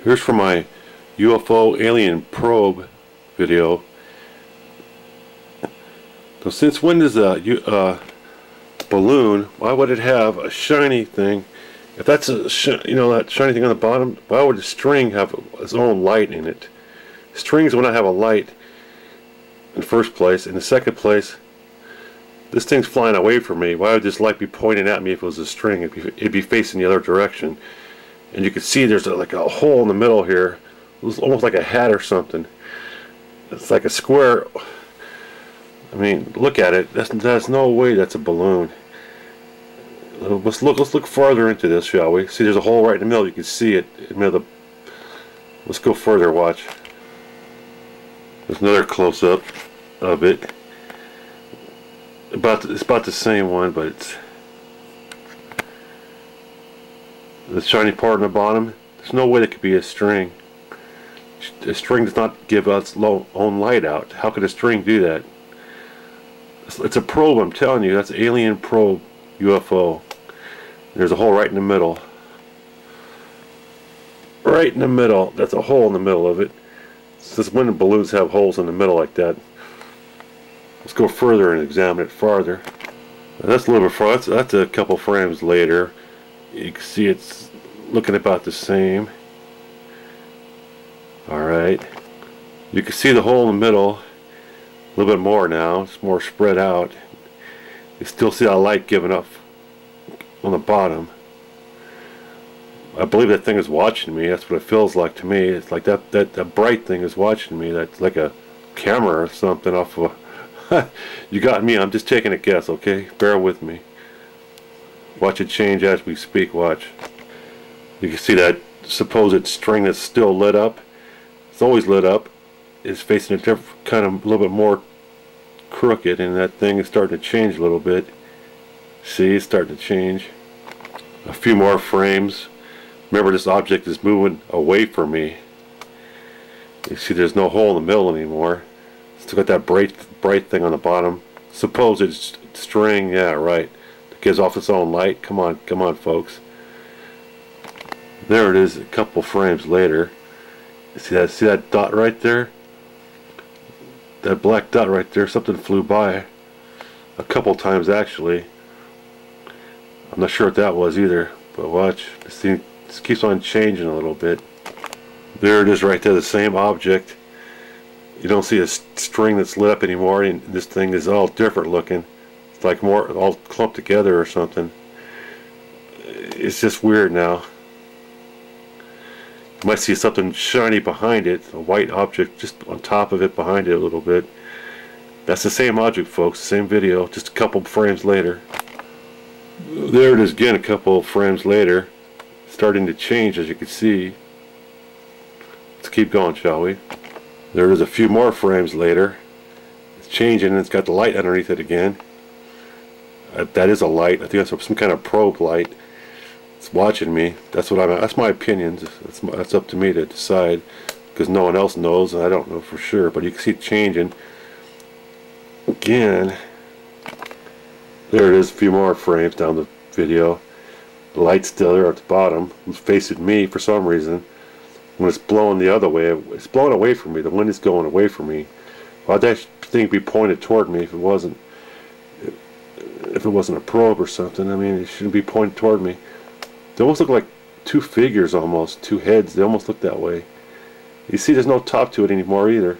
Here's from my UFO alien probe video. So since when does a balloon, why would it have a shiny thing? If that's a that shiny thing on the bottom, why would the string have its own light in it? Strings would not have a light in the first place. In the second place, this thing's flying away from me. Why would this light be pointing at me if it was a string? It'd be facing the other direction. And you can see there's like a hole in the middle here. It was almost like a hat or something. It's like a square. I mean, look at it. There's no way that's a balloon. Let's look farther into this, shall we? See, there's a hole right in the middle. You can see it in the middle of the. Let's go further. Watch. There's another close-up of it. It's about the same one, but it's the shiny part on the bottom. There's no way that could be a string. A string does not give its own light out. How could a string do that? It's a probe, I'm telling you. That's alien probe UFO. There's a hole right in the middle. Right in the middle. That's a hole in the middle of it. Since when do balloons have holes in the middle like that? Let's go further and examine it farther. Now that's a little bit far. That's a couple frames later. You can see it's looking about the same. Alright. You can see the hole in the middle a little bit more now. It's more spread out. You still see that light giving up on the bottom. I believe that thing is watching me. That's what it feels like to me. It's like that bright thing is watching me. That's like a camera or something off of a you got me. I'm just taking a guess, okay? Bear with me. Watch it change as we speak. Watch. You can see that supposed string that's still lit up. It's always lit up. It's facing a different kind of a little bit more crooked, and that thing is starting to change a little bit. See, it's starting to change. A few more frames. Remember, this object is moving away from me. You see there's no hole in the middle anymore. Still got that bright thing on the bottom. Supposed string, yeah, right. It gives off its own light. Come on, folks. There it is, a couple frames later. See that dot right there? That black dot right there, something flew by. A couple times actually. I'm not sure what that was either, but watch. This thing just keeps on changing a little bit. There it is right there, the same object. You don't see a string that's lit up anymore, and this thing is all different looking. It's like more all clumped together or something. It's just weird now. You might see something shiny behind it, a white object just on top of it, behind it a little bit. That's the same object, folks, same video, just a couple frames later. There it is again, a couple frames later. Starting to change, as you can see. Let's keep going, shall we? There is a few more frames later. It's changing, and it's got the light underneath it again. That is a light. I think that's some kind of probe light. It's watching me. That's my opinion. That's up to me to decide, because no one else knows, and I don't know for sure. But you can see it changing again. There it is. A few more frames down the video. The light's still there at the bottom. It's facing me for some reason. When it's blowing the other way, it's blowing away from me. The wind is going away from me. Why'd that thing be pointed toward me if it wasn't a probe or something? I mean, it shouldn't be pointed toward me. They almost look like two figures, almost two heads. They almost look that way. You see, there's no top to it anymore either.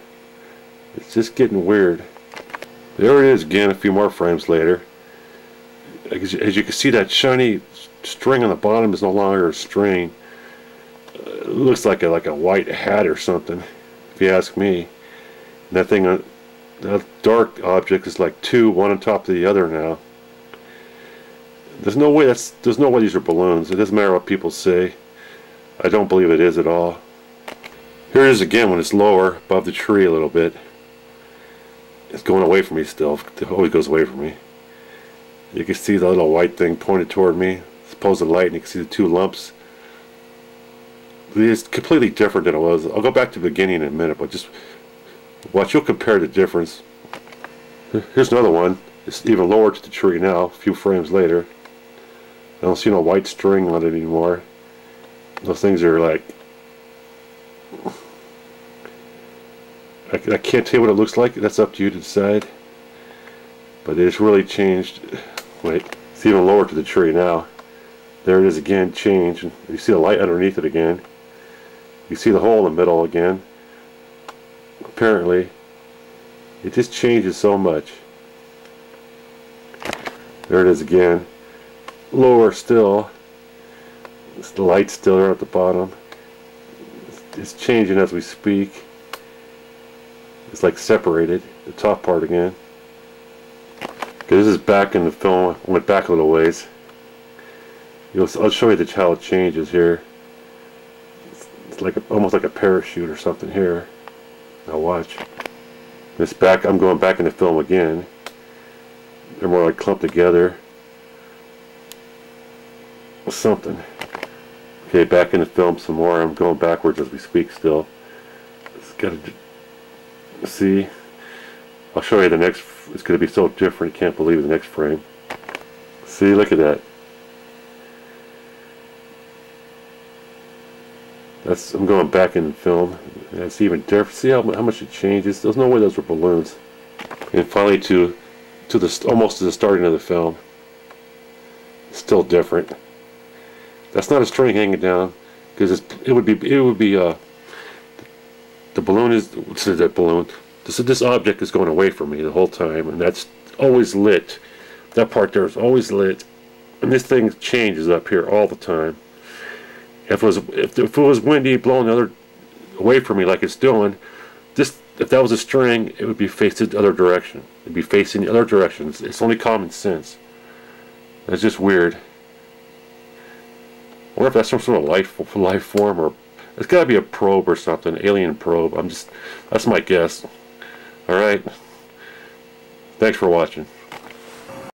It's just getting weird. There it is again. A few more frames later. As you can see, that shiny string on the bottom is no longer a string. It looks like a white hat or something, if you ask me. And that thing, that dark object is like two, one on top of the other now. There's no way these are balloons. It doesn't matter what people say. I don't believe it is at all. Here it is again when it's lower above the tree a little bit. It's going away from me still. It always goes away from me. You can see the little white thing pointed toward me. Supposed light, and you can see the two lumps. It's completely different than it was. I'll go back to the beginning in a minute, but just watch. You'll compare the difference. Here's another one. It's even lower to the tree now, a few frames later. I don't see no white string on it anymore. Those things are like I can't tell you what it looks like. That's up to you to decide. But it's really changed. Wait, it's even lower to the tree now. There it is again, changed. You see the light underneath it again. You see the hole in the middle again. Apparently, it just changes so much. There it is again. Lower still. The light's still there at the bottom. It's changing as we speak. It's like separated. The top part again. Okay, this is back in the film. I went back a little ways. I'll show you how it changes here. It's like almost like a parachute or something here. Now watch. This back. I'm going back in the film again. They're more like clumped together. Something. Okay, back in the film some more. I'm going backwards as we speak still. It's got to see. I'll show you the next. It's going to be so different. You can't believe the next frame. See, look at that. I'm going back in the film. It's even different. See how much it changes. There's no way those were balloons. And finally to the almost to the starting of the film. It's still different. That's not a string hanging down, because it would be the balloon is that balloon. This object is going away from me the whole time, and that's always lit. That part there is always lit, and this thing changes up here all the time. If it was windy, blowing the other away from me like it's doing, if that was a string, it would be facing the other direction. It'd be facing the other direction. It's only common sense. That's just weird. I wonder if that's some sort of life form, or it's got to be a probe or something, alien probe. That's my guess. All right. Thanks for watching.